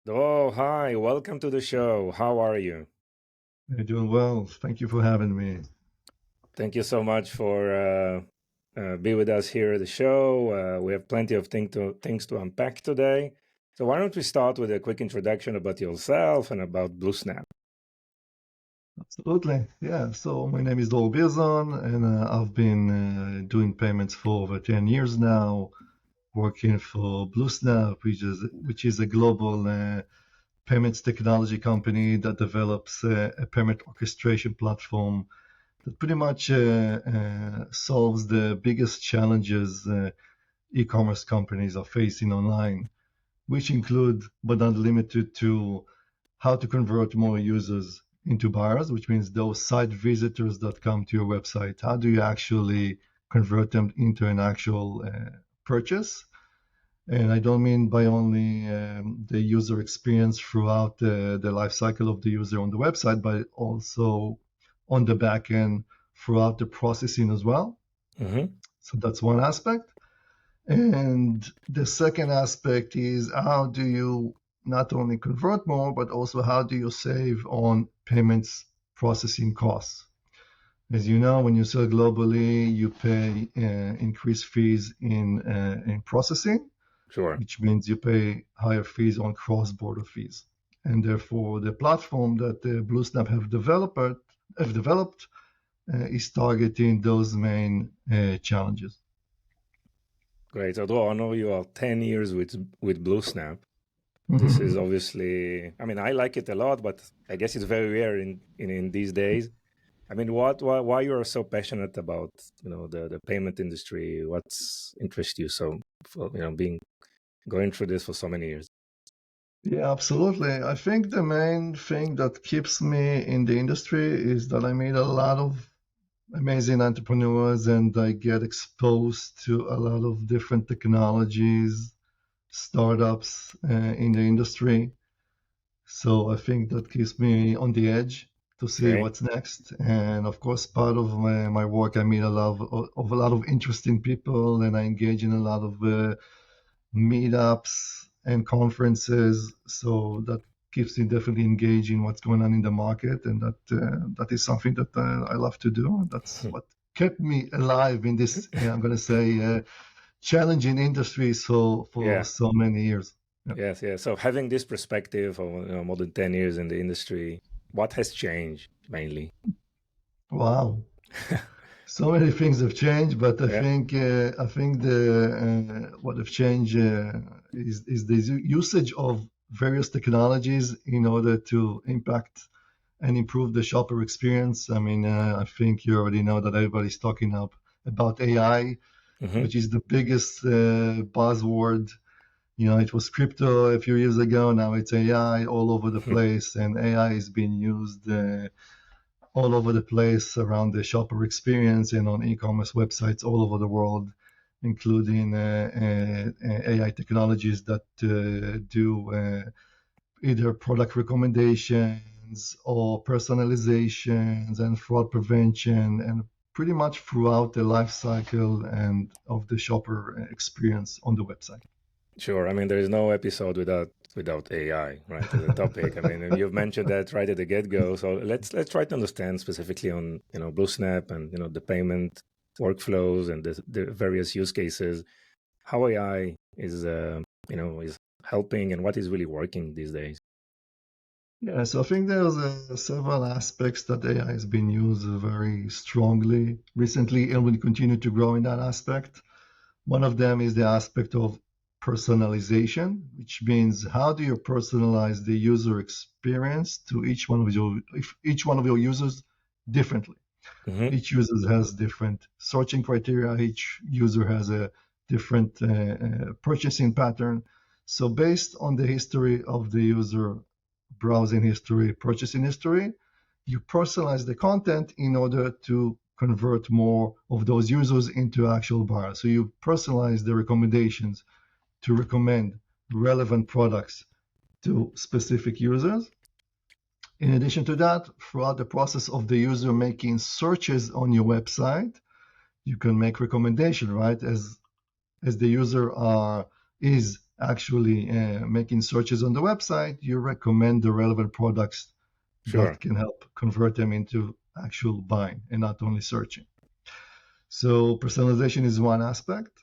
Oh, hi, welcome to the show. How are you? You're doing well. Thank you for having me. Thank you so much for be with us here at the show. We have plenty of things to unpack today. So why don't we start with a quick introduction about yourself and about BlueSnap? Absolutely. Yeah. So my name is Dror Birzon, and I've been doing payments for over 10 years now, working for BlueSnap, which is a global payments technology company that develops a payment orchestration platform that pretty much solves the biggest challenges e-commerce companies are facing online, which include, but not limited to, how to convert more users into buyers, which means those site visitors that come to your website. How do you actually convert them into an actual purchase? And I don't mean by only the user experience throughout the life cycle of the user on the website, but also on the back end throughout the processing as well. Hmm. So that's one aspect. And the second aspect is how do you not only convert more, but also how do you save on payments processing costs? As you know, when you sell globally, you pay increased fees in processing, Sure. which means you pay higher fees on cross-border fees. And therefore, the platform that BlueSnap have developed is targeting those main challenges. Great. Although I know you are 10 years with BlueSnap. This is obviously, I mean, I like it a lot, but I guess it's very rare in these days. I mean, why you are so passionate about, the payment industry? What's interests you so, for, being going through this for so many years? Yeah, absolutely. I think the main thing that keeps me in the industry is that I meet a lot of amazing entrepreneurs and I get exposed to a lot of different technologies, startups in the industry. So I think that keeps me on the edge to see Okay. what's next. And of course, part of my work, I meet a lot of interesting people and I engage in a lot of meetups and conferences. So that keeps me definitely engaged in what's going on in the market, and that is something that I love to do. And that's what kept me alive in this, I'm going to say, challenging industry for Yeah. so many years. Yeah. Yes. Yeah. So having this perspective of more than 10 years in the industry, what has changed mainly? Wow. So many things have changed, but Yeah. I think the what have changed is the usage of various technologies in order to impact and improve the shopper experience. I mean, I think you already know that everybody's talking up about AI, Hmm. which is the biggest buzzword. You know, it was crypto a few years ago. Now it's AI all over the place, and AI is being used all over the place around the shopper experience and on e-commerce websites all over the world, including AI technologies that do either product recommendations or personalizations and fraud prevention, and pretty much throughout the life cycle and of the shopper experience on the website. Sure. I mean, there is no episode without AI, right? As a topic. I mean, and you've mentioned that right at the get-go. So let's try to understand specifically on BlueSnap and the payment workflows and the various use cases how AI is helping and what is really working these days. Yeah, so I think there's several aspects that AI has been used very strongly recently and will continue to grow in that aspect. One of them is the aspect of personalization, which means how do you personalize the user experience to each one of your users differently. Hmm. Each user has different searching criteria. Each user has a different purchasing pattern. So based on the history of the user, browsing history, purchasing history, you personalize the content in order to convert more of those users into actual buyers. So you personalize the recommendations to recommend relevant products to specific users. In addition to that, throughout the process of the user making searches on your website, you can make recommendation, right? As the user is actually making searches on the website, you recommend the relevant products Sure. that can help convert them into actual buying and not only searching. So personalization is one aspect.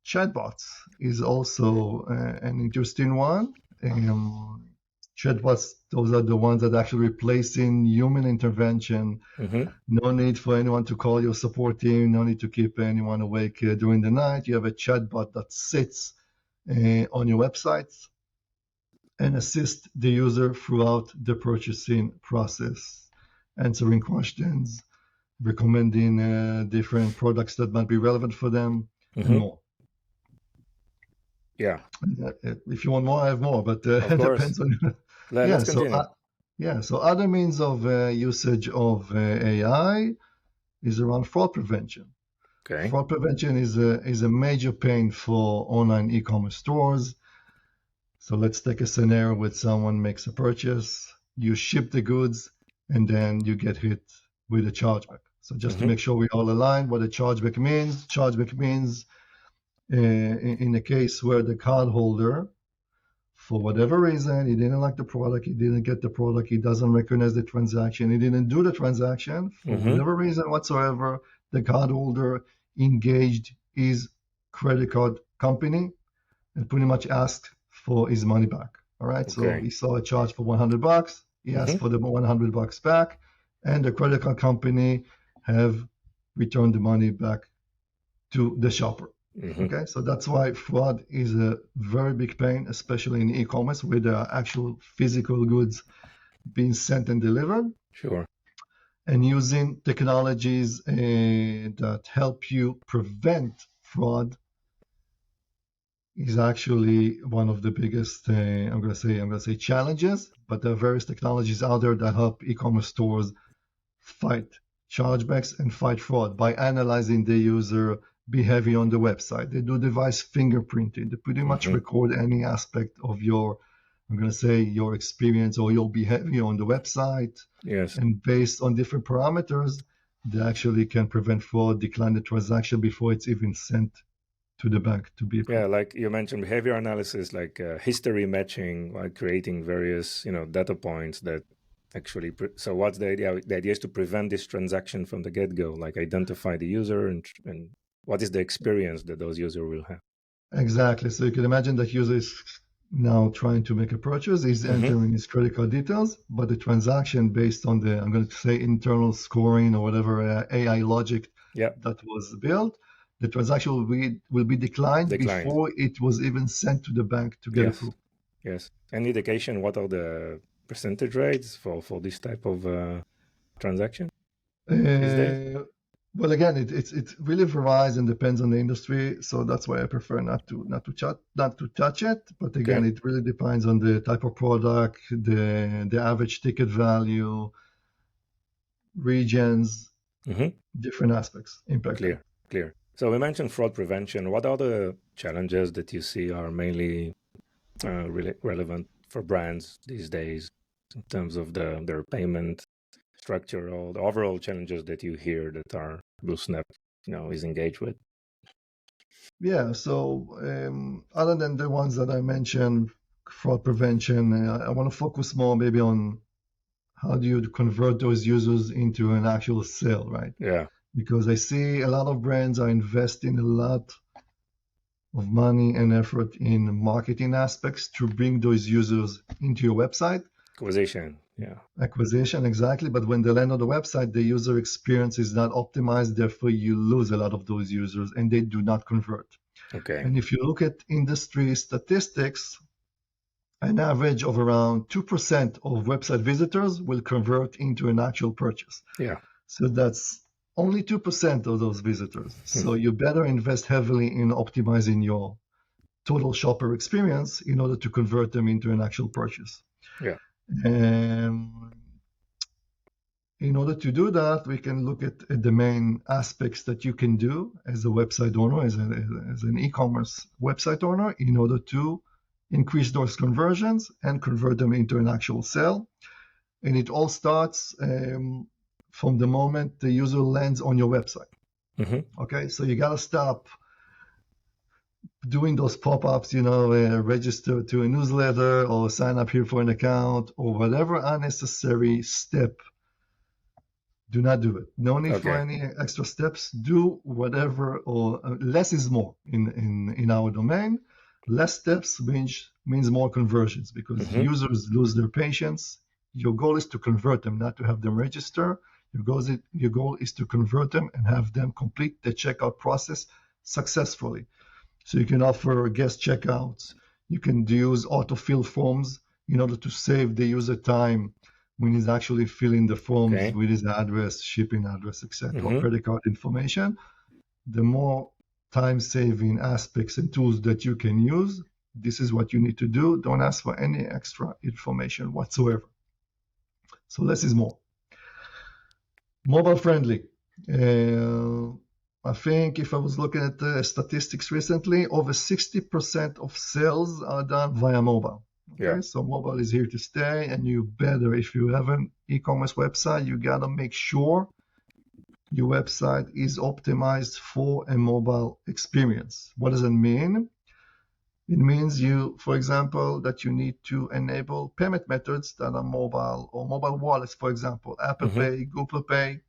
Chatbots is also an interesting one. Chatbots, those are the ones that actually replacing human intervention. No need for anyone to call your support team. No need to keep anyone awake during the night. You have a chatbot that sits on your website and assists the user throughout the purchasing process, answering questions, recommending different products that might be relevant for them, and more. Yeah. If you want more, I have more, but it depends on. Let's continue. So other means of usage of AI is around fraud prevention. Okay. Fraud prevention is a major pain for online e-commerce stores. So let's take a scenario where someone makes a purchase, you ship the goods, and then you get hit with a chargeback. So just to make sure we all align, what a chargeback means in a case where the cardholder, for whatever reason, he didn't like the product, he didn't get the product, he doesn't recognize the transaction, he didn't do the transaction, for whatever reason whatsoever, the cardholder engaged his credit card company and pretty much asked for his money back. All right, so he saw a charge for $100, he asked for the $100 back, and the credit card company have returned the money back to the shopper. Okay, so that's why fraud is a very big pain, especially in e-commerce where there are actual physical goods being sent and delivered. Sure. And using technologies that help you prevent fraud is actually one of the biggest, I'm going to say challenges, but there are various technologies out there that help e-commerce stores fight chargebacks and fight fraud by analyzing the user behavior on the website. They do device fingerprinting. They pretty much record any aspect of your, I'm going to say, your experience or your behavior on the website. Yes. And based on different parameters, they actually can prevent fraud, decline the transaction before it's even sent to the bank to be approved. Yeah, like you mentioned, behavior analysis, like history matching, like creating various, data points that actually. So what's the idea? The idea is to prevent this transaction from the get-go, like identify the user and what is the experience that those users will have. Exactly. So you can imagine that user is now trying to make a purchase. He's entering his credit card details, but the transaction based on the, I'm going to say, internal scoring or whatever AI logic that was built, the transaction will be declined before it was even sent to the bank to get approved. Yes. Any indication what are the percentage rates for this type of transaction these days? Well, again, it really varies and depends on the industry. So that's why I prefer not to touch it. But again, it really depends on the type of product, the average ticket value, regions, different aspects impacted. Clear. So we mentioned fraud prevention. What are the challenges that you see are mainly really relevant for brands these days in terms of their payment structure or the overall challenges that you hear that are BlueSnap, is engaged with? Yeah. So other than the ones that I mentioned, fraud prevention, I want to focus more maybe on how do you convert those users into an actual sale, right? Yeah. Because I see a lot of brands are investing a lot of money and effort in marketing aspects to bring those users into your website. Acquisition, exactly. But when they land on the website, the user experience is not optimized. Therefore, you lose a lot of those users and they do not convert. Okay. And if you look at industry statistics, an average of around 2% of website visitors will convert into an actual purchase. Yeah. So that's only 2% of those visitors. So you better invest heavily in optimizing your total shopper experience in order to convert them into an actual purchase. Yeah. And in order to do that, we can look at the main aspects that you can do as a website owner, as an e-commerce website owner, in order to increase those conversions and convert them into an actual sale. And it all starts from the moment the user lands on your website. Okay, so you got to stop doing those pop-ups, register to a newsletter or sign up here for an account or whatever unnecessary step. Do not do it. No need for any extra steps. Do whatever, or less is more in our domain. Less steps means more conversions, because users lose their patience. Your goal is to convert them, not to have them register. Your goal is to convert them and have them complete the checkout process successfully. So you can offer guest checkouts. You can use autofill forms in order to save the user time when he's actually filling the forms with his address, shipping address, etc., credit card information. The more time-saving aspects and tools that you can use, this is what you need to do. Don't ask for any extra information whatsoever. So less is more. Mobile friendly. I think if I was looking at the statistics recently, over 60% of sales are done via mobile. Okay, so mobile is here to stay, and you better, if you have an e-commerce website, you gotta make sure your website is optimized for a mobile experience. What does it mean? It means for example, that you need to enable payment methods that are mobile, or mobile wallets, for example, Apple Pay, Google Pay,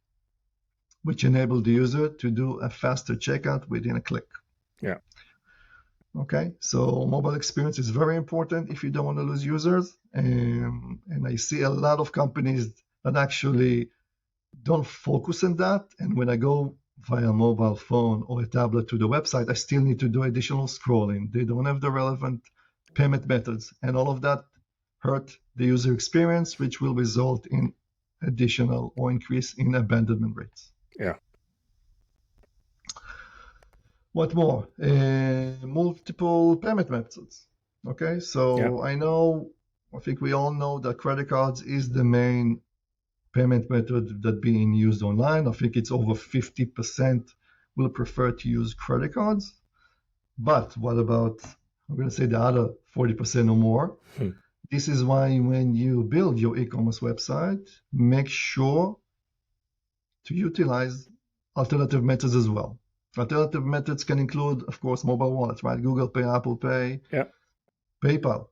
which enable the user to do a faster checkout within a click. Yeah. Okay, so mobile experience is very important if you don't want to lose users. And I see a lot of companies that actually don't focus on that. And when I go via mobile phone or a tablet to the website, I still need to do additional scrolling. They don't have the relevant payment methods. And all of that hurt the user experience, which will result in additional or increase in abandonment rates. Yeah. What more? Multiple payment methods. Okay, so I think we all know that credit cards is the main payment method that being used online. I think it's over 50% will prefer to use credit cards. But what about, I'm going to say the other 40% or more? This is why when you build your e-commerce website, make sure to utilize alternative methods as well. Alternative methods can include, of course, mobile wallets, right? Google Pay, Apple Pay, PayPal.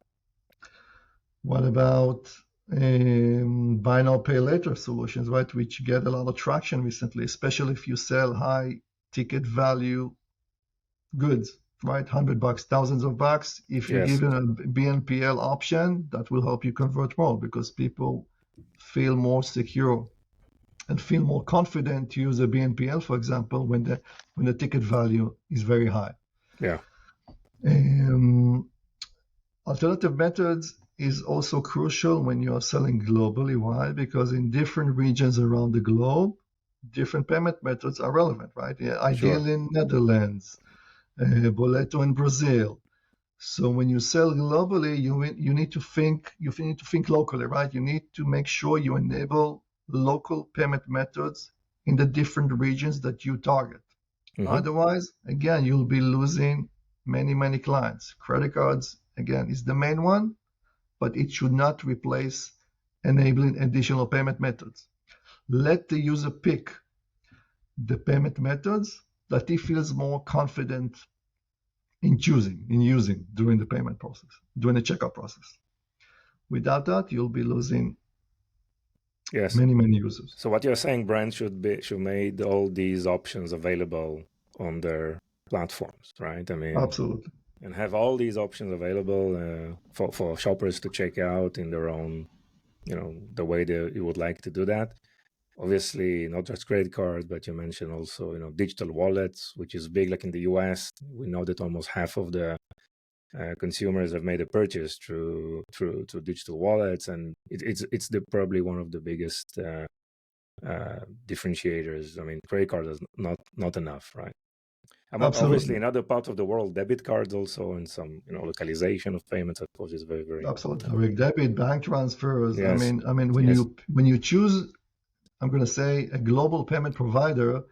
What about buy now, pay later solutions, right? Which get a lot of traction recently, especially if you sell high ticket value goods, right? $100, thousands of bucks. If you give it a BNPL option, that will help you convert more, because people feel more secure and feel more confident to use a BNPL, for example, when the ticket value is very high. Yeah. Alternative methods is also crucial when you are selling globally. Why? Because in different regions around the globe, different payment methods are relevant, right? Ideally in Netherlands, Boleto in Brazil. So when you sell globally, you need to think locally, right? You need to make sure you enable local payment methods in the different regions that you target. Otherwise, again, you'll be losing many clients. Credit cards, again, is the main one, but it should not replace enabling additional payment methods. Let the user pick the payment methods that he feels more confident in using during the payment process, during the checkout process. Without that, you'll be losing many users. So what you're saying, brands should make all these options available on their platforms, right? I mean, absolutely. And have all these options available for shoppers to check out in their own, the way you would like to do that. Obviously, not just credit cards, but you mentioned also, digital wallets, which is big. Like in the US, we know that almost half of the consumers have made a purchase through digital wallets, and it's probably one of the biggest differentiators. I mean, credit card is not enough, right? Obviously, in other parts of the world, debit cards also, and some localization of payments, of course, is very, very absolutely important. Debit, bank transfers. Yes. I mean, when you choose, I'm going to say, a global payment provider,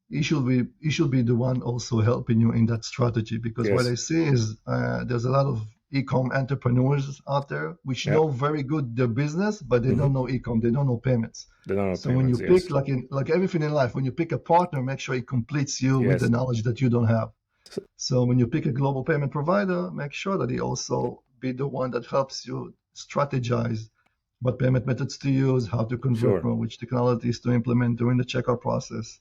he should be the one also helping you in that strategy, because what I see is there's a lot of e-com entrepreneurs out there which know very good their business, but they don't know e-com, they don't know payments. When you pick, like everything in life, when you pick a partner, make sure it completes you with the knowledge that you don't have. So when you pick a global payment provider, make sure that he also be the one that helps you strategize what payment methods to use, how to convert Sure. from which technologies to implement during the checkout process.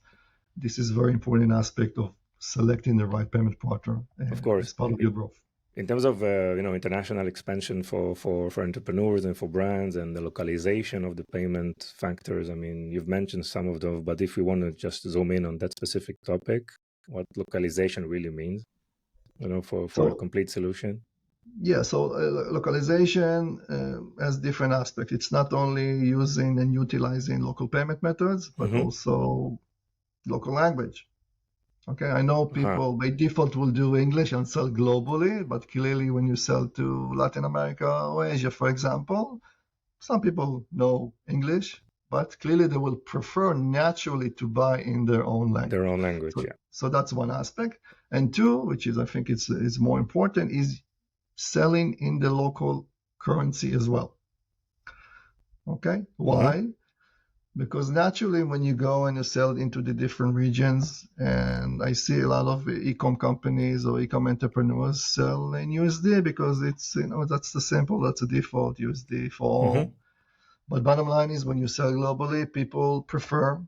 This is a very important aspect of selecting the right payment partner Of course. as part of your growth. In terms of international expansion for entrepreneurs and for brands and the localization of the payment factors, I mean, you've mentioned some of those, but if we want to just zoom in on that specific topic, what localization really means, for a complete solution. Yeah, so localization has different aspects. It's not only using and utilizing local payment methods, but also local language. Okay, I know people by default will do English and sell globally, but clearly when you sell to Latin America or Asia, for example, some people know English, but clearly they will prefer naturally to buy in their own language. Their own language, yeah. So that's one aspect. And two, which is I think it's more important, is selling in the local currency as well. Okay, why? Because naturally, when you go and you sell into the different regions, and I see a lot of e-com companies or e-com entrepreneurs sell in USD because it's, that's the simple, that's the default USD for all. But bottom line is when you sell globally, people prefer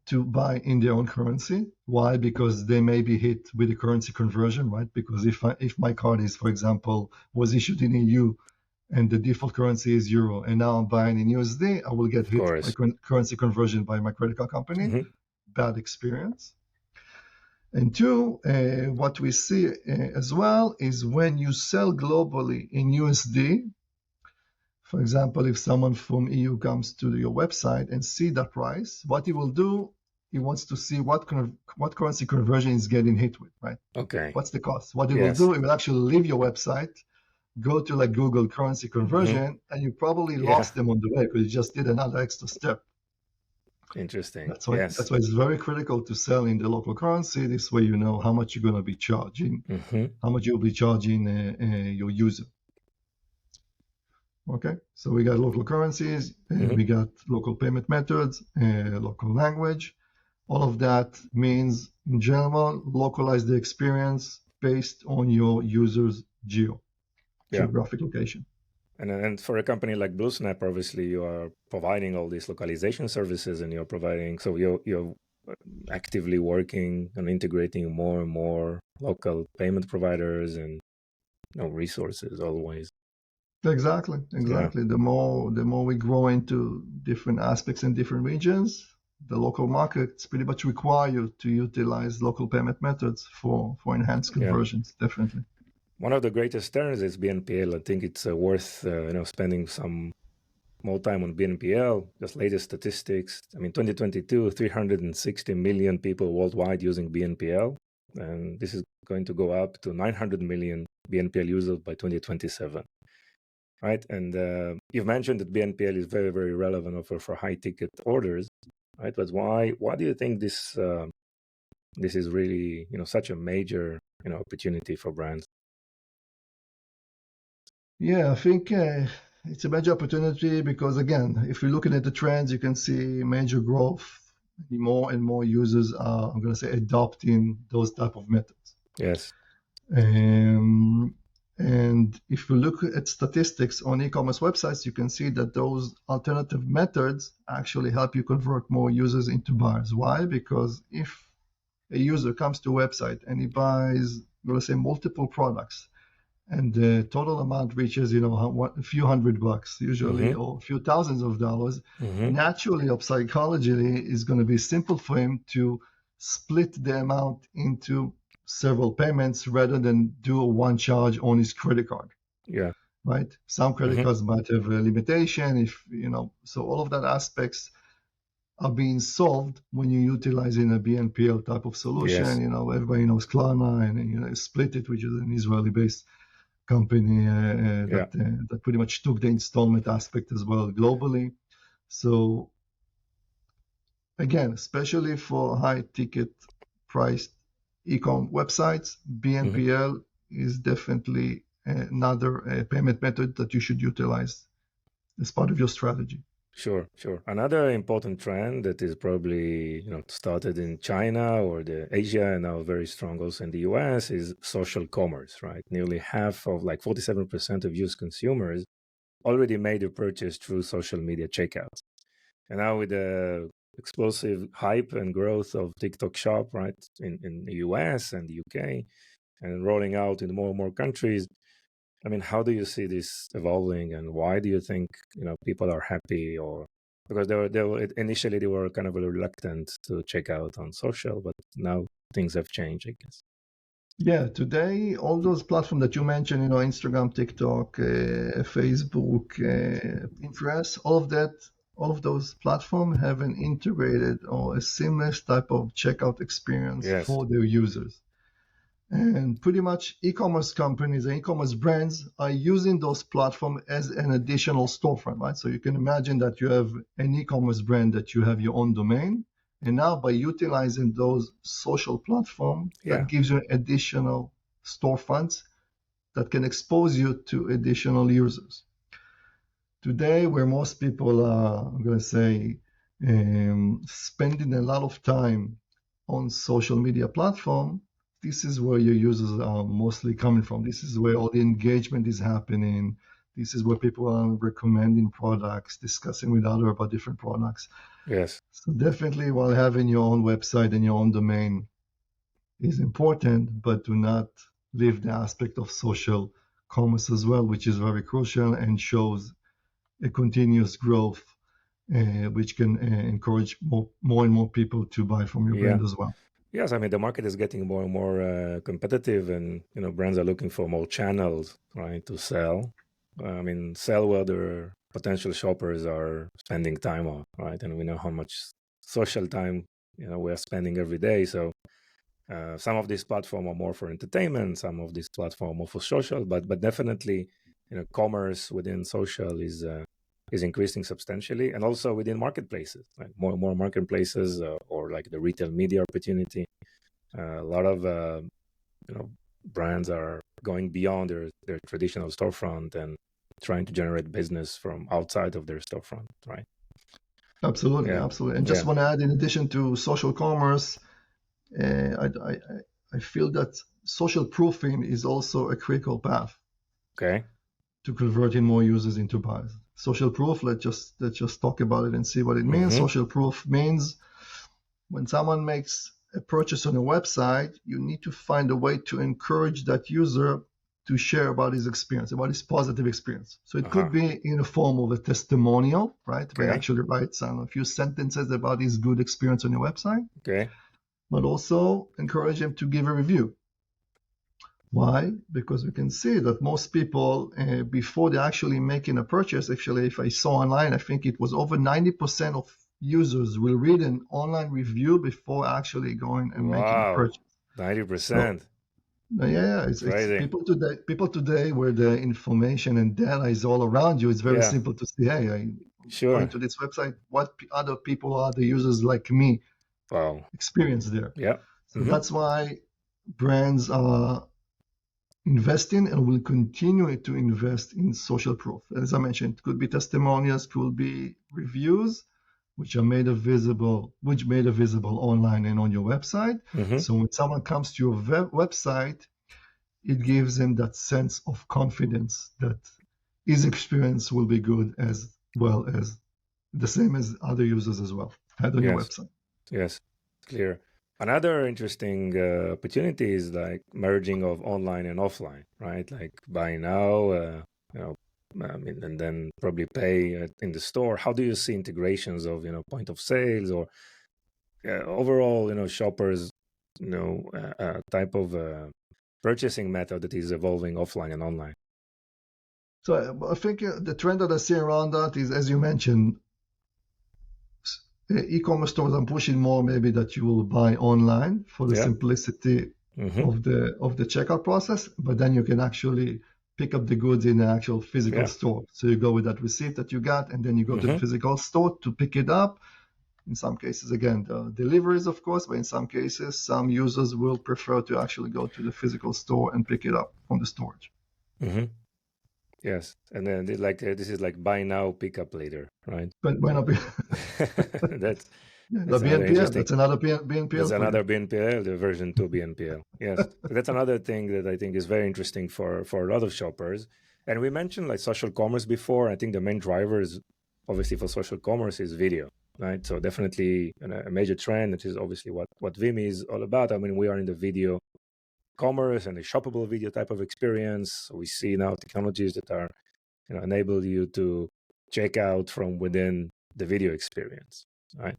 to buy in their own currency. Why? Because they may be hit with the currency conversion, right? Because if my card is, for example, was issued in EU, and the default currency is euro, and now I'm buying in USD, I will get hit by currency conversion by my credit card company. Bad experience. And two, what we see as well is when you sell globally in USD, for example, if someone from EU comes to your website and see that price, what he will do, he wants to see what currency conversion is getting hit with, right? Okay. What's the cost? What he will do, he will actually leave your website, go to like Google currency conversion, and you probably lost them on the way because you just did another extra step. Interesting. That's why it's very critical to sell in the local currency. This way you know how much you're going to be charging, how much you'll be charging your user. Okay, so we got local currencies, we got local payment methods, local language. All of that means, in general, localize the experience based on your user's geographic location. And for a company like BlueSnap, obviously you are providing all these localization services, and you're actively working on integrating more and more local payment providers and resources always. Exactly. Yeah. The more we grow into different aspects in different regions, the local markets pretty much require you to utilize local payment methods for enhanced conversions. Definitely. One of the greatest terms is BNPL. I think it's worth spending some more time on BNPL. Just latest statistics. I mean, 2022, 360 million people worldwide using BNPL, and this is going to go up to 900 million BNPL users by 2027. Right, and you've mentioned that BNPL is very, very relevant for high ticket orders, right? But why do you think this is really such a major opportunity for brands? Yeah, I think it's a major opportunity because, again, if you're looking at the trends, you can see major growth. More and more users are, I'm going to say, adopting those type of methods. Yes. And if you look at statistics on e-commerce websites, you can see that those alternative methods actually help you convert more users into buyers. Why? Because if a user comes to a website and he buys, let's say, multiple products, and the total amount reaches, a few $100 usually, or a few thousands of dollars, naturally, or psychologically, it's going to be simple for him to split the amount into several payments rather than do one charge on his credit card. Yeah. Right? Some credit cards might have a limitation, so all of that aspects are being solved when you're utilizing a BNPL type of solution. Yes. Everybody knows Klarna, and Split It, which is an Israeli-based company that pretty much took the installment aspect as well globally. So again, especially for high ticket priced e-com websites, BNPL is definitely another payment method that you should utilize as part of your strategy. Sure, sure. Another important trend that is probably, started in China or the Asia and now very strong also in the US is social commerce, right? Nearly half of like 47% of US consumers already made a purchase through social media checkouts. And now with the explosive hype and growth of TikTok Shop, right, in the US and the UK and rolling out in more and more countries, I mean, how do you see this evolving, and why do you think people are happy? Or because they were initially they were kind of reluctant to check out on social, but now things have changed, I guess. Yeah, today all those platforms that you mentioned, Instagram, TikTok, Facebook, Pinterest, all of those platforms have an integrated or a seamless type of checkout experience Yes. for their users. And pretty much e-commerce companies and e-commerce brands are using those platforms as an additional storefront, right? So you can imagine that you have an e-commerce brand that you have your own domain. And now by utilizing those social platforms, Yeah. that gives you additional storefronts that can expose you to additional users. Today, where most people are, I'm going to say, spending a lot of time on social media platform, this is where your users are mostly coming from. This is where all the engagement is happening. This is where people are recommending products, discussing with others about different products. Yes. So definitely, while having your own website and your own domain is important, but do not leave the aspect of social commerce as well, which is very crucial and shows a continuous growth, which can encourage more and more people to buy from your Yeah. brand as well. Yes, I mean the market is getting more and more competitive, and brands are looking for more channels, right, to sell. I mean, sell where their potential shoppers are spending time on, right? And we know how much social time we're spending every day. So some of these platforms are more for entertainment, some of these platforms are more for social, but definitely, commerce within social is increasing substantially, and also within marketplaces, like more marketplaces or like the retail media opportunity. A lot of brands are going beyond their traditional storefront and trying to generate business from outside of their storefront, right? Absolutely, Yeah, absolutely. And just yeah. want to add, in addition to social commerce, I feel that social proofing is also a critical path Okay. to converting more users into buyers. Social proof, let's just talk about it and see what it means. Mm-hmm. Social proof means when someone makes a purchase on a website, you need to find a way to encourage that user to share about his experience, about his positive experience. So it Uh-huh. could be in the form of a testimonial, right? Where he Okay. actually writes a few sentences about his good experience on your website, Okay. but also encourage him to give a review. Why? Because we can see that most people, before they're actually making a purchase, actually, if I saw online, I think it was over 90% of users will read an online review before actually going and making a Wow. purchase. So, 90%. yeah, it's Crazy. people today where the information and data is all around you. It's very Yeah. simple to see, hey, I'm going Sure. to this website. What other people are the users like me Wow. experience there? Yeah. So Mm-hmm. that's why brands are investing and will continue to invest in social proof. As I mentioned, it could be testimonials, could be reviews, which made visible online and on your website. Mm-hmm. So when someone comes to your website, it gives them that sense of confidence that his experience will be good as well as the same as other users as well had on your Yes. website. Yes. Clear. Another interesting opportunity is like merging of online and offline, right? Like buy now, you know, I mean, and then probably pay in the store. How do you see integrations of, point of sales or overall, shoppers, type of purchasing method that is evolving offline and online? So I think the trend that I see around that is, as you mentioned, e-commerce stores are pushing more maybe that you will buy online for the Yeah. simplicity Mm-hmm. of the checkout process, but then you can actually pick up the goods in an actual physical Yeah. store. So you go with that receipt that you got, and then you go to the Mm-hmm. physical store to pick it up. In some cases, again, the deliveries, of course, but in some cases, some users will prefer to actually go to the physical store and pick it up from the storage. Mm-hmm. Yes, and then this is like buy now, pick up later, right? But might not So be that's the that's another BNPL. interesting. That's another That's BNPL for you. another BNPL, the version 2 BNPL. Yes, that's another thing that I think is very interesting for a lot of shoppers. And we mentioned like social commerce before. I think the main drivers, obviously, for social commerce is video, right? So definitely a major trend, which is obviously what Vim is all about. I mean, we are in the video commerce and a shoppable video type of experience. So we see now technologies that are enable you to check out from within the video experience, right?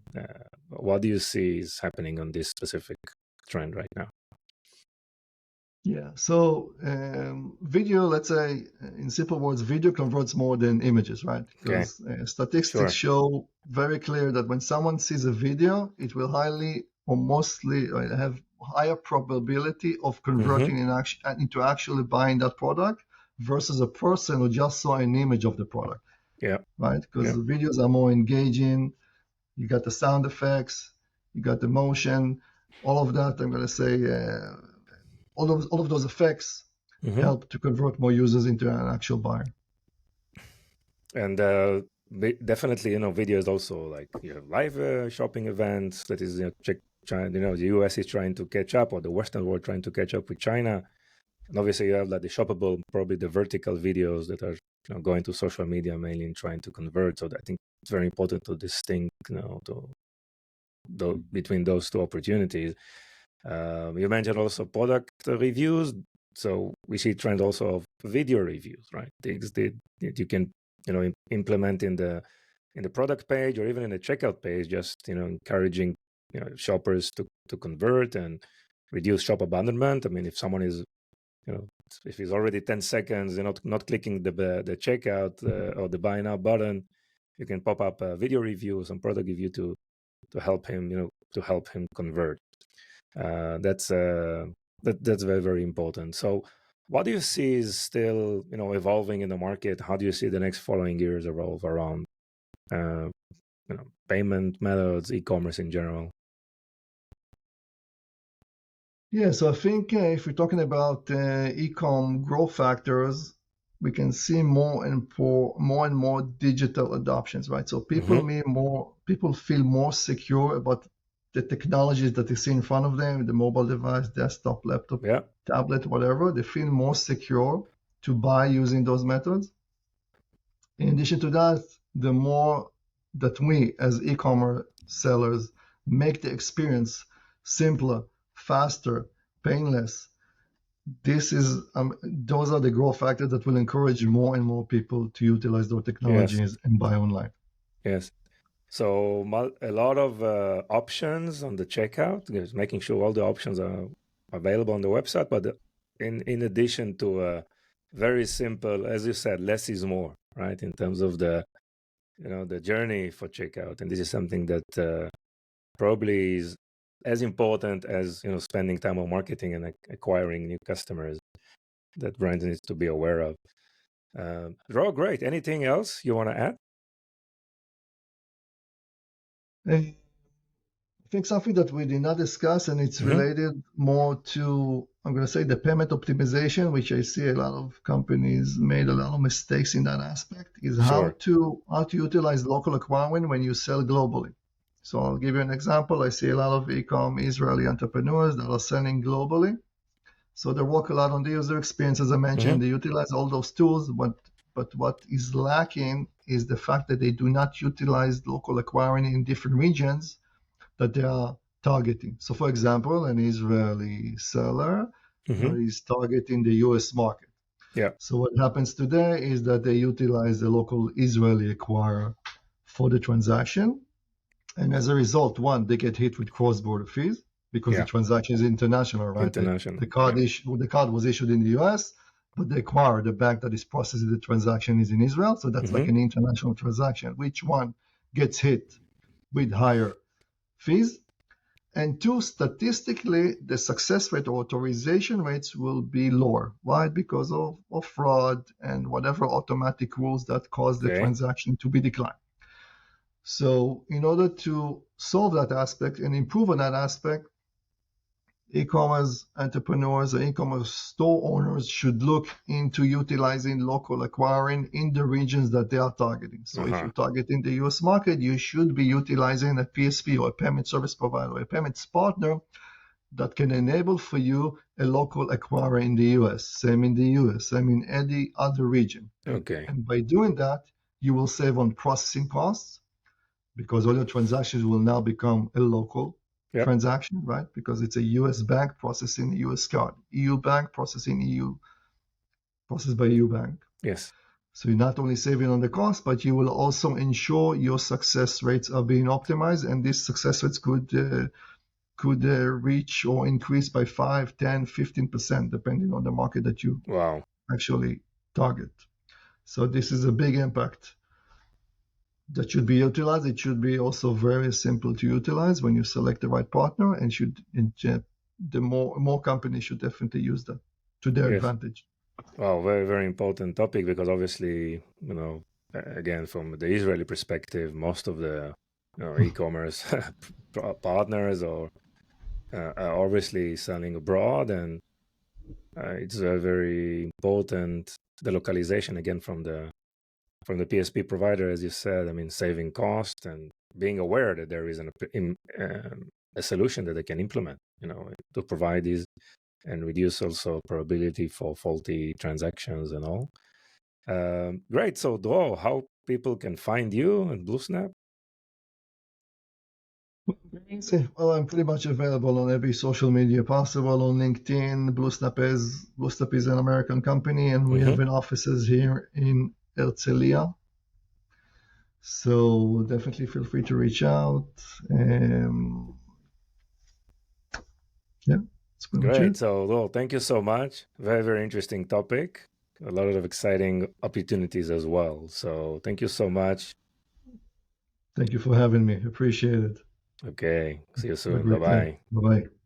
What do you see is happening on this specific trend right now? Yeah. So video, let's say in simple words, video converts more than images, right? Okay, Because statistics sure. show very clear that when someone sees a video, it will highly or mostly have higher probability of converting into actually buying that product versus a person who just saw an image of the product, Yeah, right? Because yeah, the videos are more engaging. You got the sound effects, you got the motion, all of that. I'm going to say all of those effects hmm help to convert more users into an actual buyer. and definitely, video is also like you have live shopping events. That is, the US is trying to catch up, or the Western world trying to catch up with China. And obviously, you have like the shoppable, probably the vertical videos that are going to social media mainly and trying to convert. So I think it's very important to distinct, between those two opportunities. You mentioned also product reviews. So we see trend also of video reviews, right? Things that you can, implement in the product page or even in the checkout page, just, encouraging, shoppers to convert and reduce shop abandonment. I mean, if someone is, if he's already 10 seconds, not clicking the checkout or the buy now button, you can pop up a video review, some product review to help him, to help him convert. That's very, very important. So what do you see is still, evolving in the market? How do you see the next following years evolve around, uh, payment methods, e-commerce in general? Yeah, so I think if we're talking about e-com growth factors, we can see more and more digital adoptions, right? So people feel more secure about the technologies that they see in front of them, the mobile device, desktop, laptop, Yeah. tablet, whatever. They feel more secure to buy using those methods. In addition to that, the more that we as e-commerce sellers make the experience simpler, faster, painless, those are the growth factors that will encourage more and more people to utilize those Yes. technologies and buy online. Yes. So a lot of options on the checkout, just making sure all the options are available on the website. But in addition to very simple, as you said, less is more, right? In terms of the journey for checkout, and this is something that probably is as important as spending time on marketing and acquiring new customers that brands needs to be aware of. Dror, great. Anything else you want to add? I think something that we did not discuss, and it's Mm-hmm. related more to, I'm going to say, the payment optimization, which I see a lot of companies made a lot of mistakes in that aspect, is Sure. how to utilize local acquiring when you sell globally. So I'll give you an example. I see a lot of e-com Israeli entrepreneurs that are selling globally. So they work a lot on the user experience, as I Mm-hmm. mentioned. They utilize all those tools, but what is lacking is the fact that they do not utilize local acquiring in different regions that they are targeting. So, for example, an Israeli seller Mm-hmm. is targeting the US market. Yeah. So, what happens today is that they utilize the local Israeli acquirer for the transaction. And as a result, one, they get hit with cross border fees because the Yeah. transaction is international, right? International. The card was issued in the US, but the acquirer, the bank that is processing the transaction, is in Israel. So, that's like Mm-hmm. an international transaction. Which one gets hit with higher fees? And two, statistically, the success rate or authorization rates will be lower. Why? Because of fraud and whatever automatic rules that cause the Okay. transaction to be declined. So in order to solve that aspect and improve on that aspect, e-commerce entrepreneurs or e-commerce store owners should look into utilizing local acquiring in the regions that they are targeting. So if you're targeting the US market, you should be utilizing a PSP or a payment service provider or a payments partner that can enable for you a local acquirer in the US, same in the US, same in any other region. Okay. And by doing that, you will save on processing costs because all your transactions will now become a local transaction, right? Because it's a US bank processing a US card, EU bank processing EU, processed by EU bank. Yes. So you're not only saving on the cost, but you will also ensure your success rates are being optimized, and these success rates could reach or increase by 5, 10, 15%, depending on the market that you actually target. So this is a big impact that should be utilized. It should be also very simple to utilize when you select the right partner, and the more companies should definitely use that to their advantage. Wow, very, very important topic, because obviously, again, from the Israeli perspective, most of the e-commerce partners are obviously selling abroad, and it's very, very important, the localization again from the PSP provider, as you said. I mean, saving cost and being aware that there is a solution that they can implement, to provide these and reduce also probability for faulty transactions and all. Great. So, Dror, how people can find you and BlueSnap? Well, I'm pretty much available on every social media possible. On LinkedIn, BlueSnap is an American company, and we have offices here in Herzliya. So definitely feel free to reach out. That's pretty much Great. it. So, Dror, thank you so much. Very, very interesting topic. A lot of exciting opportunities as well. So thank you so much. Thank you for having me. Appreciate it. Okay. See you soon. Bye-bye. Bye-bye. Bye-bye.